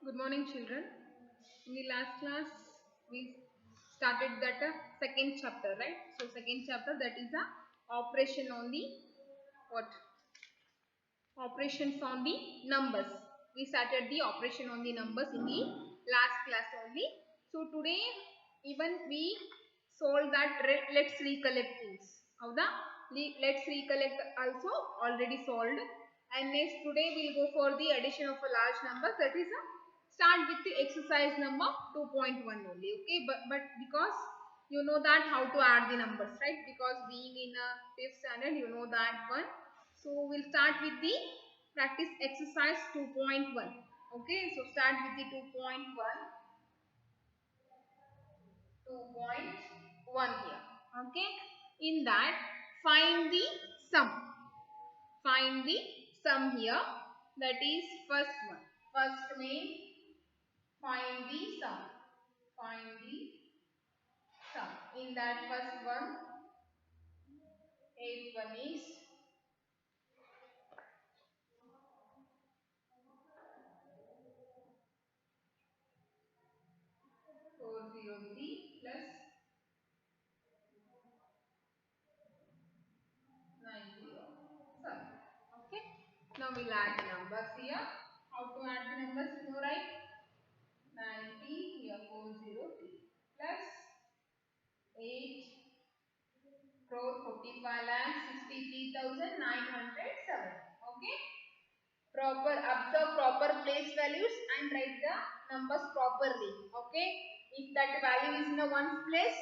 Good morning, children. In the last class, we started that second chapter, right? So, second chapter, that is the operation on the what? Operations on the numbers. We started the operation on the numbers in the last class only. So, today even we solved that. Let's recollect things. How the let's recollect also already solved. And next today we'll go for the addition of a large number, that is a start with the exercise number 2.1 only. Okay, but because you know that how to add the numbers, right? Because being in a fifth standard, you know that one. So we'll start with the practice exercise 2.1. Okay, so start with the 2.1 here. Okay, in that find the sum. Find the sum here. That is first one. First name, find the sum. Find the sum. In that first one, eighth one is 403 plus 907. Okay. Now we'll add the numbers here. How to add the numbers? You know, right? 90 here 403 plus 8 crore 45 lakh 63,907. Okay. Proper observe proper place values and write the numbers properly. Okay. If that value is in a ones place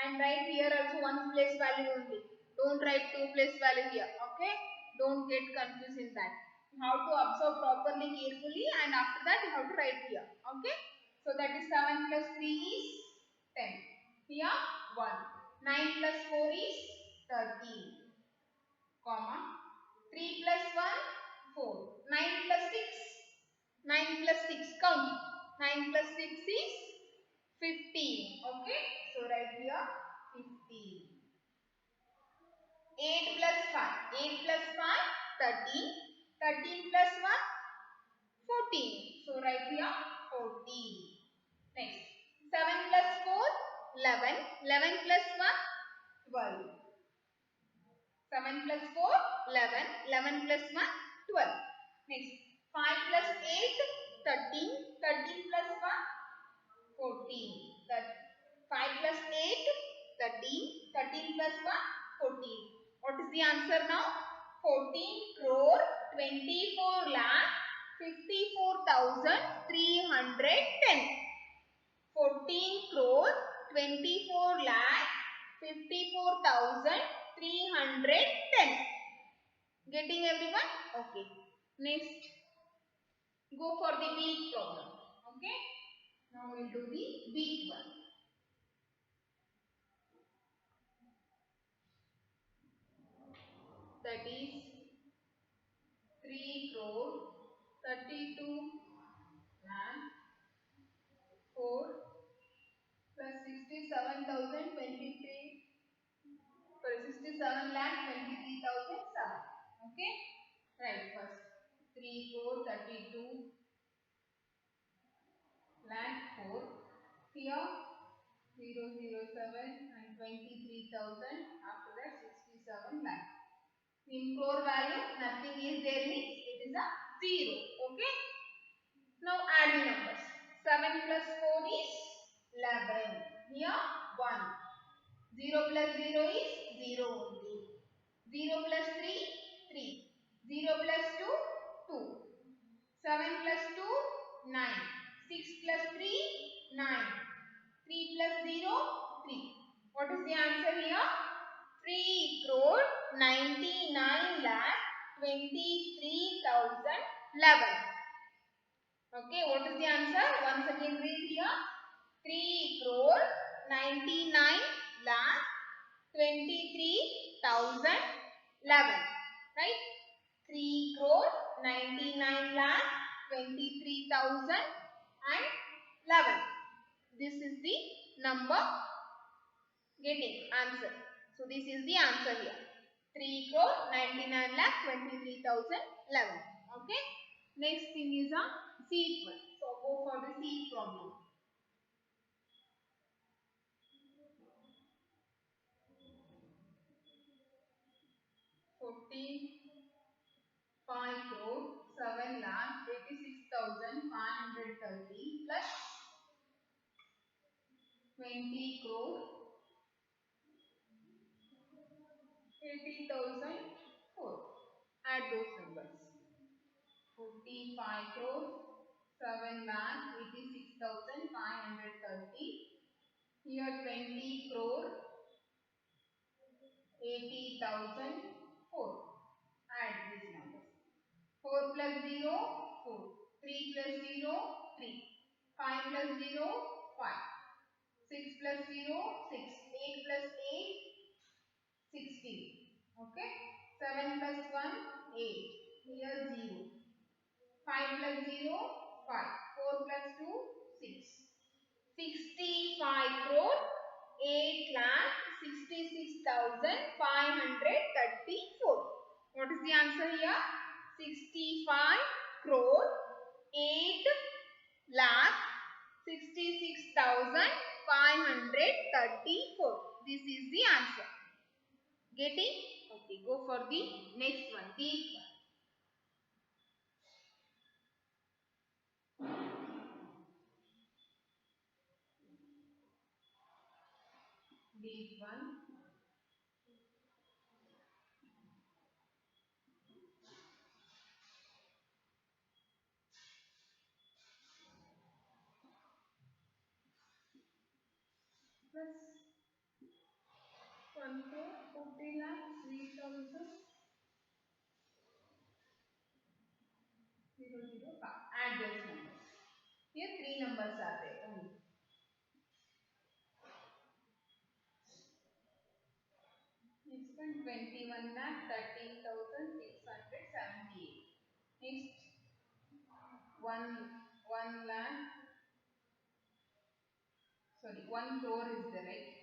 and write here also ones place value only. Don't write two place value here. Okay. Don't get confused in that. You have to observe properly carefully and after that you have to write here. Okay. So that is 7 plus 3 is 10. Here 1. 9 plus 4 is 13. Comma. 3 plus 1, 4. 9 plus 6. 9 plus 6. Count. 9 plus 6 is 15. Okay. So write here 15. 8 plus 5. 8 plus 5, 13. 13 plus 1, 14. So write here 14. Next. 7 plus 4, 11. 11 plus 1, 12. 7 plus 4, 11. 11 plus 1, 12. Next. 5 plus 8, 13. 13 plus 1, 14. That 5 plus 8, 13. 13 plus 1, 14. What is the answer now? 14 crore 24 lakh 54,310. 14 crore 24 lakh 54,310. Getting everyone? Okay. Next, go for the weak problem. Okay. Now we'll do the weak one. That is 3 crore 32 lakh 4 plus 67,023. Sorry, 67 lakh 23,007. Okay. Right. First 3 crore 32 lakh 4. Here 007 and 23,000. After that 67 lakh. In crore value nothing is there means it is a 0. Okay. Now add the numbers. 7 plus 4 is 11. Here 1. 0 plus 0 is 0 only. 0 plus 3, 3. 0 plus 2, 2. 7 plus 2, 9. 6 plus 3, 9. 3 plus 0, 3. What is the answer here? 3 crore 99 lakh 23,011. Okay, what is the answer? Once again read here. 3 crore 99 lakh 23,011. Right? 3 crore 99 lakh 23,011. This is the number getting answer. So this is the answer here. 3 crore 99 lakh 23,011. Okay. Next thing is a sequence. So go for the C problem. Five crore 7,86,530 plus 20 crore 80,004. Add those numbers. 45 crore 7,86,530. Here 20 crore 80,004. Add these numbers. 4 plus 0 4. 3 plus 0 3. 5 plus 0 5. 6 plus 0 6. 8 plus 8 16. Okay. 7 plus 1 8. Here 0. 5 plus 0 5. 4 plus 2 6. 65 crore 8,66,534. What is the answer here? 65 crore 8 lakh 66,534. This is the answer. Getting? Okay, go for the next one. Deep one. Deep one. Plus 1 crore 40 lakh 3,005. Add those numbers. Here three numbers are there only. Next one 21 lakh 13,678. Next 1 lakh, sorry, 1 crore is there, right?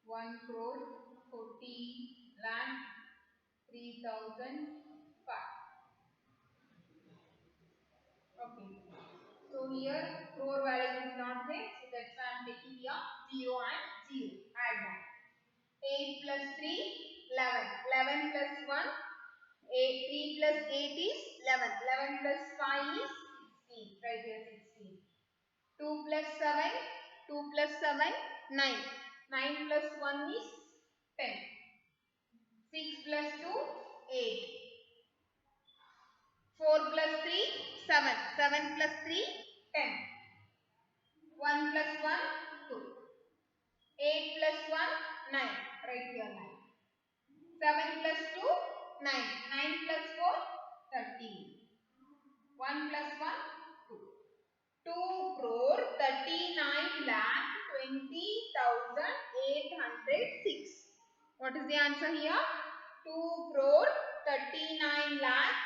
1 crore 40 lakh 3,005. Okay. So here crore value is not there, so that's why I am taking here 0 and 0. Add that. 8 plus 3 11. 11 plus 1 8. 3 plus 8 is 11. 11 plus 5 is 16. Right here 16. 2 plus 7. 2 plus 7 9. 9 plus 1 is 10. 6 plus 2 8. 4 plus 3 7. 7 plus 3 10. 1 plus 1 2. 8 plus 1 9. Right here 9. 7 plus 2 9. 9 plus 4 13. 1 plus 1 2. 2 crore 39 lakh 20,806. What is the answer here? 2 crore 39 lakh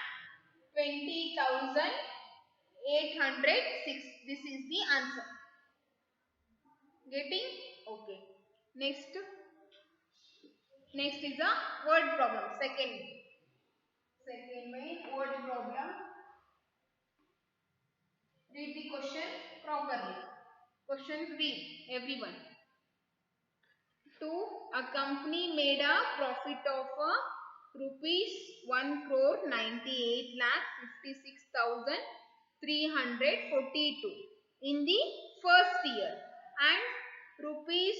20,806. This is the answer. Getting? Okay. Next is a word problem. Second main word problem. Read the question properly. Question read everyone. 2. A company made a profit of rupees 1 crore 98 lakh 56,342 in the first year and rupees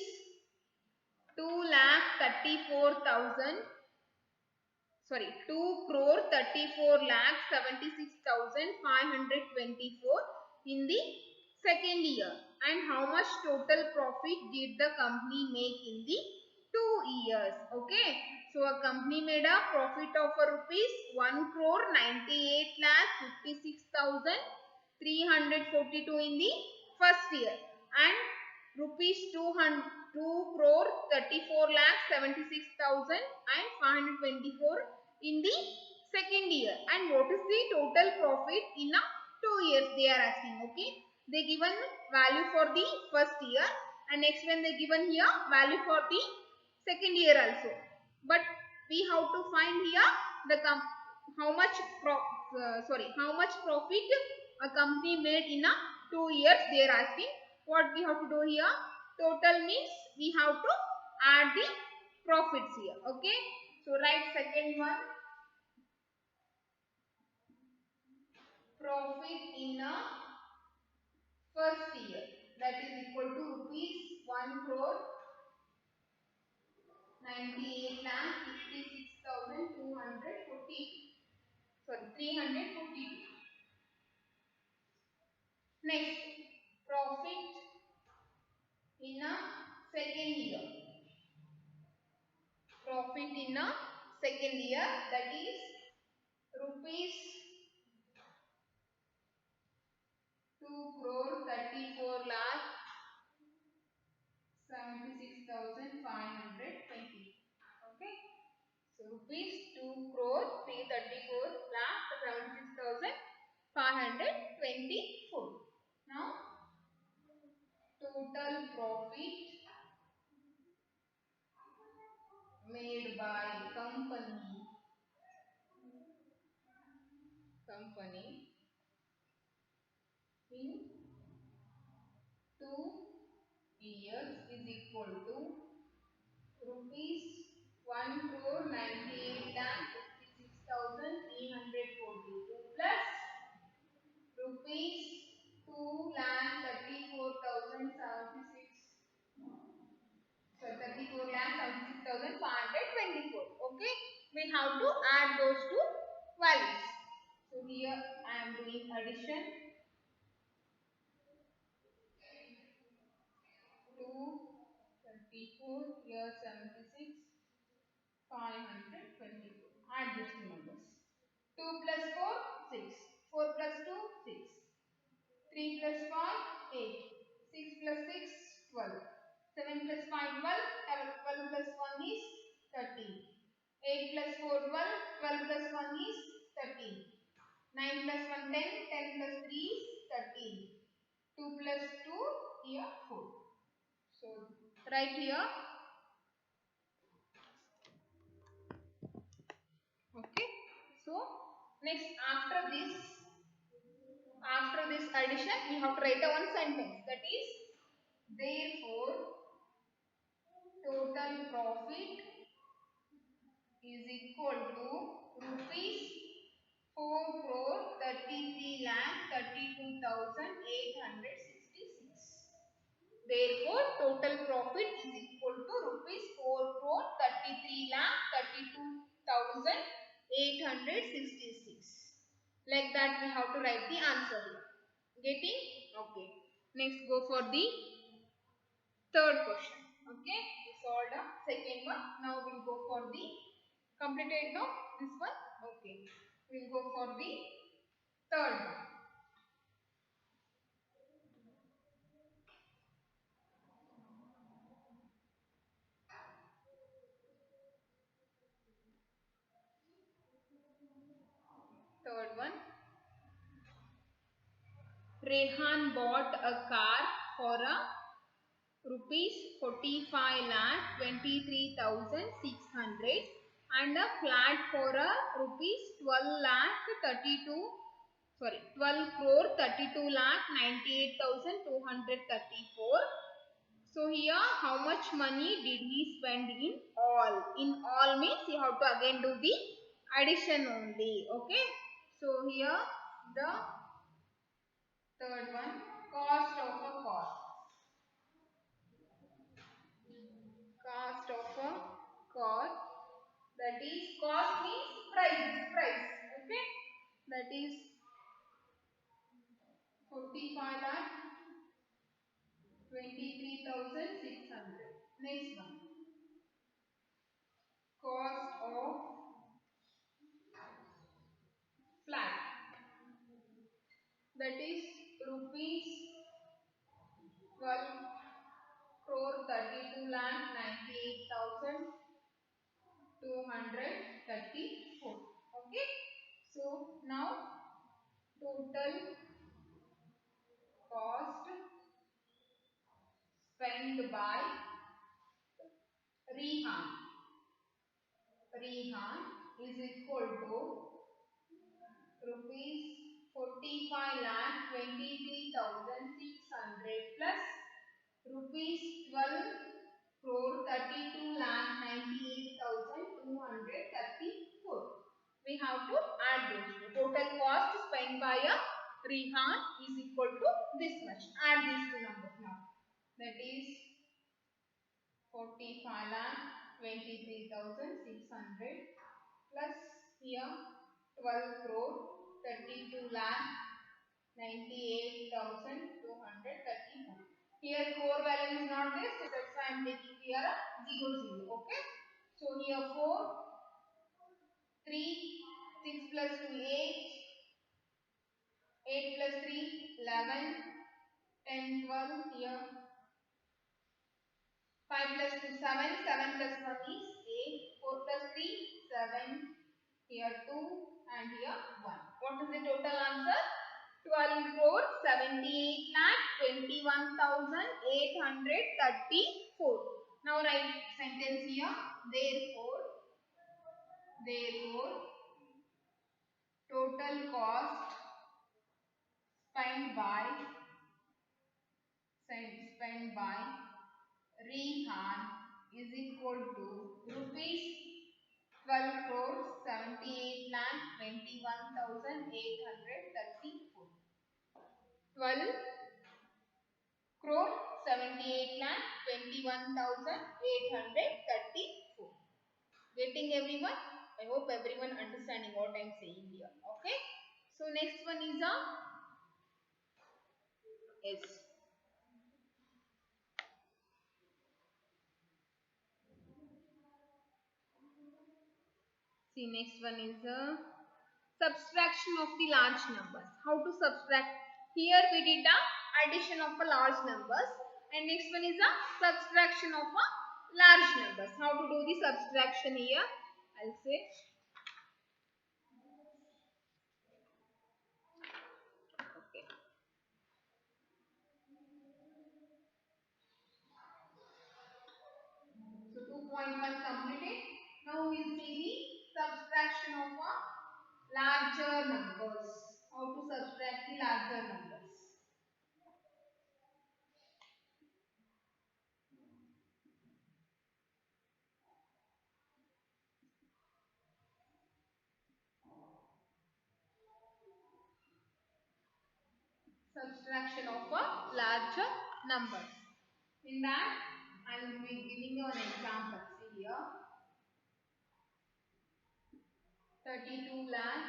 2 lakh 2 crore 34 lakh 76,524 in the second year, and how much total profit did the company make in the 2 years. Okay, so a company made a profit of rupees 1 crore 98 lakh 56,342 in the first year and rupees 2 crore 34 lakh 76,524 in the second year, and what is the total profit in a 2 years they are asking. Okay, they given value for the first year and next when they given here value for the second year also, but we have to find here the how much profit a company made in a 2 years they are asking. What we have to do here? Total means we have to add the profits here. Okay. So write second one. Profit in a first year, that is equal to rupees 1 crore 98 lakh 56,240. Sorry, 342. Next, profit in a second year. Profit in a second year, that is rupees 2 crore 34 lakh 76,520. Okay. So rupees 2 crore 334 lakh 76,524. Now total profit made by company in 2 years is equal to rupees 1 crore 98 lakh 56,342 plus rupees 2 lakh 34,076, so 34 lakh 76,524. Okay, we have to add those two values. So here I am doing addition. 234 here 76 524. Add these two numbers. 2 plus 4 6. 4 plus 2 6. 3 plus 5 8. 6 plus 6 12. 7 plus 5 12. 12 plus 1 is 13. 8 plus 4 12. 12 plus 1 is 13. 9 plus 1 10. 10 plus 3 is 13. 2 plus 2 here 4. So right here. Okay. So next after this addition we have to write a one sentence, that is therefore total profit is equal to rupees 4 crore 33 lakh 32,866. Therefore total profit is equal to rupees 4 crore 33 lakh 32,866. Like that we have to write the answer here. Getting? Okay. Next go for the third question. Okay. We solved the second one. Now we'll go for the completed now this one. Okay. We'll go for the third one. Third one. Rehan bought a car for a rupees 45 lakh 23,600 and a flat for a rupees 12 lakh 32, sorry, 12 crore 32 lakh 98,234. So here how much money did he spend in all? In all means you have to again do the addition only. Okay. So here the third one, cost of a car. Cost of a car, that is cost means price. Okay. That is 45 lakh 23,600. Next one, cost of flat, that is rupees 12 crore 32 lakh 98,234. Okay. So now total cost spent by Rehan. Rehan is equal to rupees 45 45 lakh 23,600 plus rupees 12 crore 32 lakh 98,234. We have to add those two. Total cost spent by a Rihan is equal to this much. Add these two numbers now. That is 45 lakh 23,600 plus here 12 crore 32 lakh 98,234. Here crore value is not there, so that's why I am taking here a 0 0. Okay. So here 4, 3, 6 plus 2 8, 8 plus 3 11, 10 12 here. 5 plus 2 7, 7 plus 1 is 8, 4 plus 3 7, here 2 and here 1. What is the total answer? 12 crore 78 lakh 21,834. Now write sentence here. Therefore, total cost spent by Rihan is equal to rupees 12 crore 78 lakh 21,834. 12 crore 78 lakh 21,834. Getting everyone? I hope everyone understanding what I am saying here. Okay. So next one is a S. See, next one is a subtraction of the large numbers. How to subtract? Here we did the addition of a large numbers, and next one is a subtraction of a large numbers. How to do the subtraction here? I'll say. Okay. So 2.1 completed. Now we will see the subtraction of a larger numbers. How to subtract the larger numbers? Subtraction of a larger number. In that, I will be giving you an example. See here, 32 lakh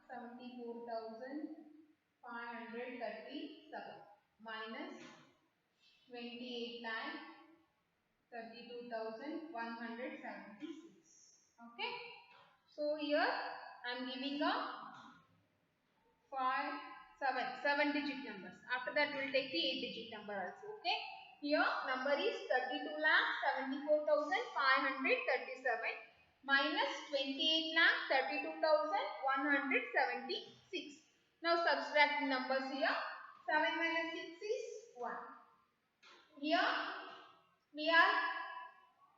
74,537 minus 28 lakh 32,176. Okay. So here I am giving a 5, 7 digit numbers. After that we will take the 8 digit number also. Okay. Here number is 32 lakh 74,537 minus 28 lakh 32,176. Now subtract the numbers here. 7 minus 6 is 1. Here we are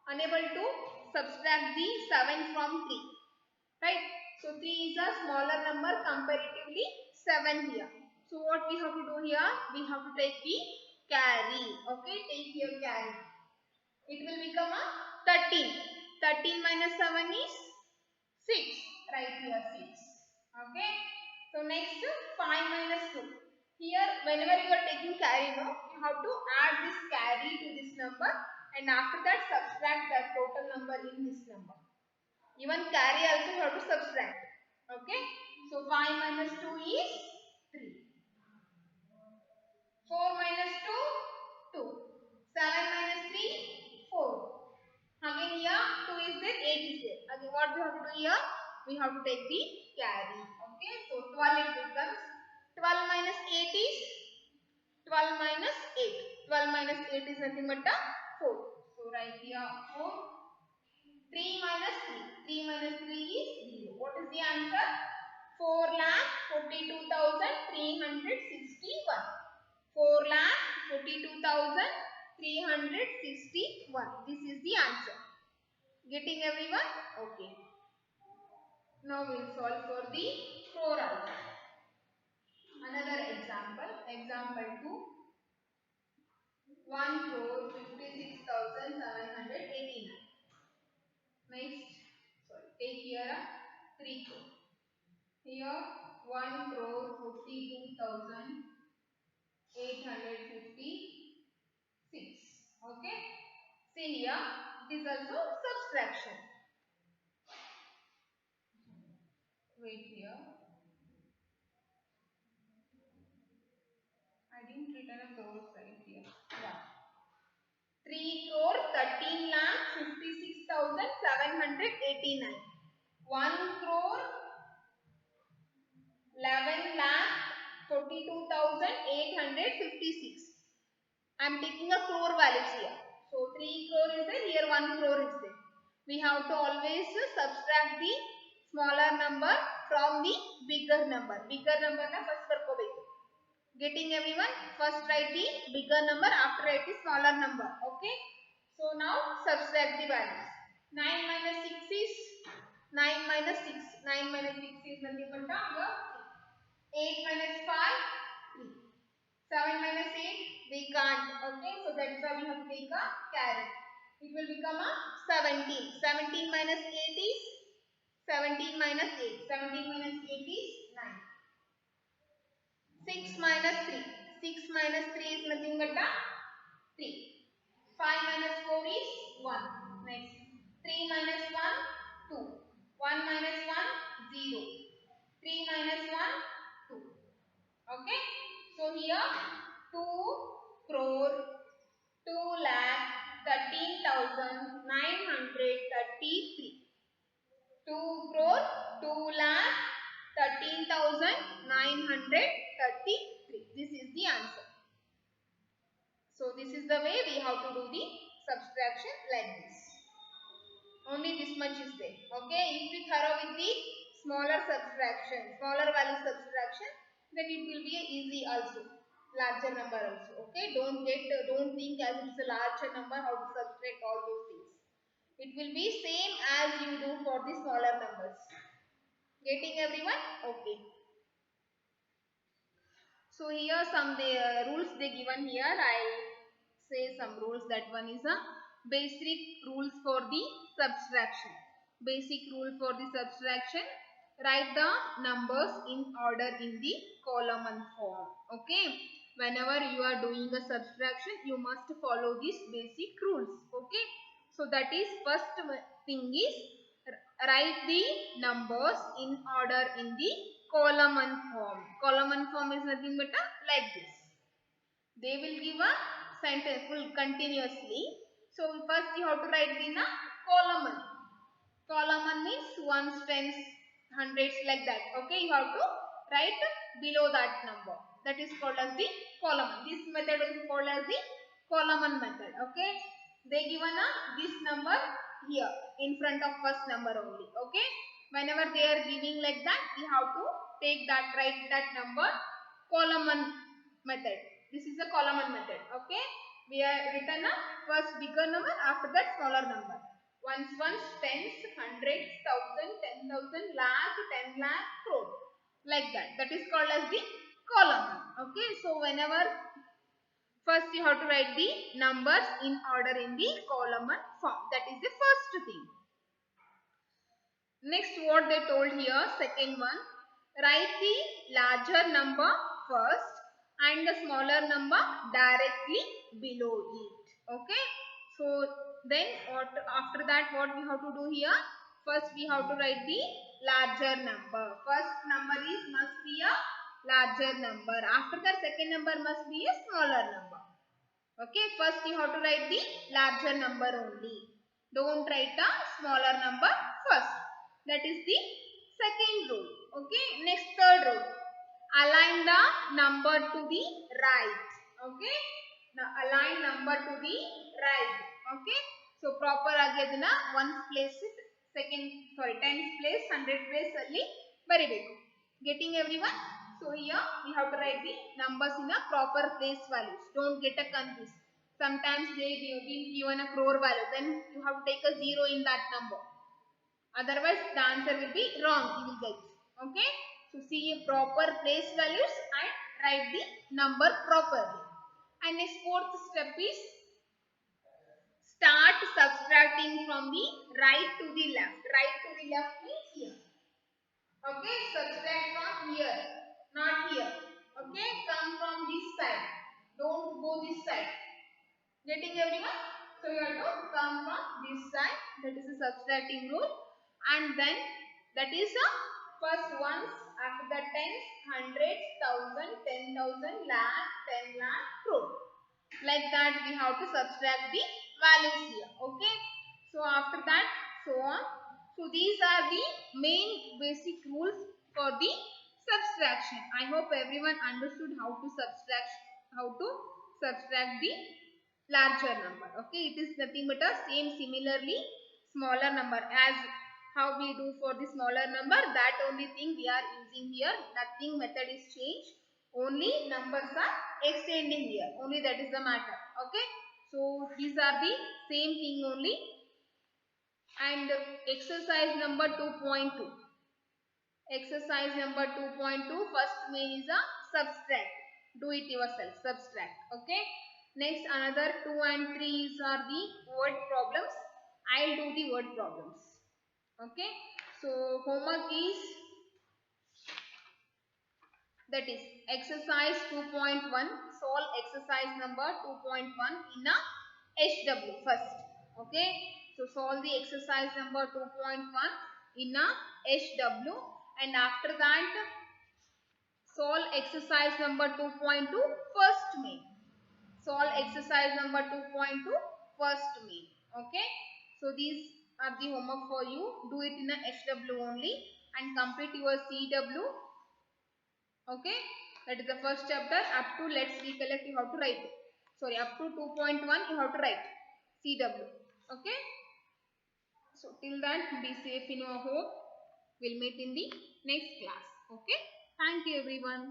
unable to subtract the 7 from 3. Right? So 3 is a smaller number comparatively 7 here. So what we have to do here? We have to take the carry. Okay, take here carry. It will become a 13. 13 minus 7 is 6. Right here 6. Okay. So next 5 minus 2. Here whenever you are taking carry now, you have to add this carry to this number, and after that subtract that total number in this number. Even carry also you have to subtract. Okay. So 5 minus 2 is 3. 4 minus 2, 2. 7 minus 3, 4. Again here 2 is there, 8 is there. Again what we have to do here? We have to take the carry. Okay. So 12 it becomes. 12 minus 8 is 12 minus 8. 12 minus 8 is nothing but a 4. So write here 4. 3 minus 3. 3 minus 3 is 0. What is the answer? 4,42,361. 4,42,361. This is the answer. Getting everyone? Okay. Now we will solve for the crore also. Another example, example 2, 1,56,789. Next, sorry, take here 3 crore. Here 1,52,856. Okay. See here, it is also subtraction. Wait here. I didn't written a crore right here. Yeah. 3 crore 13 lakh 56,789. 1 crore 11 lakh 42,856. I am taking a crore values here. So 3 crore is there, here 1 crore is there. We have to always subtract the smaller number from the bigger number. Bigger number na first karkobeku. Getting everyone? First write the bigger number, after write the smaller number. Okay. So now subtract the values. 9 minus 6 is 9 minus 6. 9 minus 6 is nothing but 8 minus 5, 3. 7 minus 8, we can't. Okay, so that's why we have to take a carry. It will become a 17. 17 minus 8 is 17 minus 8. 17 minus 8 is 9. 6 minus 3. 6 minus 3 is nothing but 3. 5 minus 4 is 1. Next. 3 minus 1, 2. 1 minus 1, 0. 3 minus 1, 2. Okay. So here 2 crore 2 lakh 13,933. 2 crore 2 lakh 13,933. This is the answer. So this is the way we have to do the subtraction like this. Only this much is there. Okay. If we thorough with the smaller subtraction, smaller value subtraction, then it will be easy also. Larger number also. Okay. Don't think as it's a larger number how to subtract all those things. It will be same as you do for the smaller numbers. Getting everyone? Okay. So here some rules they given here. I say some rules. That one is a basic rules for the subtraction. Basic rule for the subtraction. Write the numbers in order in the column and form. Okay. Whenever you are doing a subtraction, you must follow these basic rules. Okay. So that is first thing is write the numbers in order in the column and form. Column and form is nothing but like this. They will give a sentence full continuously. So first you have to write in a column. Column means ones, tens, hundreds like that. Okay, you have to write below that number. That is called as the column. This method is called as the column method. Okay, they given a this number here in front of first number only. Okay, whenever they are giving like that, we have to take that, write that number column method. This is the column method. Okay, we are written a first bigger number, after that smaller number. Ones, tens, hundreds, thousand, 10,000, lakh, 10 lakh, crore. Like that. That is called as the column. Okay. So whenever first you have to write the numbers in order in the column form. That is the first thing. Next what they told here, second one. Write the larger number first and the smaller number directly below it. Okay. So then after that what we have to do here? First we have to write the larger number. First number is must be a larger number. After that second number must be a smaller number. Okay. First you have to write the larger number only. Don't write a smaller number first. That is the second rule. Okay. Next third rule. Align the number to the right. Okay. Now align number to the right. Okay. So proper agedna ones place second tens place 100 place ಅಲ್ಲಿ ಬರಿಬೇಕು. Getting everyone? So here we have to write the numbers in a proper place values. Don't get a confused. Sometimes they will given a crore value, then you have to take a 0 in that number. Otherwise the answer will be wrong. You will get. Okay. So see proper place values and write the number properly. And next fourth step is start subtracting from the right to the left. Right to the left means here. Okay, subtract from here, not here. Okay, come from this side. Don't go this side. Getting everyone? So you have to come from this side. That is a subtracting rule. And then that is a first ones, after that tens, hundreds, thousand, 10,000, lakh, 10 lakh, crore. Like that we have to subtract the values here. Okay. So after that, so on. So these are the main basic rules for the subtraction. I hope everyone understood how to subtract the larger number. Okay, it is nothing but a similarly smaller number as how we do for the smaller number. That only thing we are using here. Nothing method is changed. Only numbers are extending here. Only that is the matter. Okay. So these are the same thing only. And exercise number 2.2. Exercise number 2.2. First main is a subtract. Do it yourself. Subtract. Okay. Next another 2 and 3 are the word problems. I'll do the word problems. Okay. So homework is, that is exercise 2.1. Solve exercise number 2.1 in a HW first. Okay. So solve the exercise number 2.1 in a HW, and after that solve exercise number 2.2 first main. Solve exercise number 2.2 first main. Okay. So these are the homework for you. Do it in a HW only and complete your CW. Okay. That is the first chapter. Up to let's recollect, you have to write. Sorry, up to 2.1 you have to write CW. Okay. So till that, be safe in your home. We'll meet in the next class. Okay. Thank you everyone.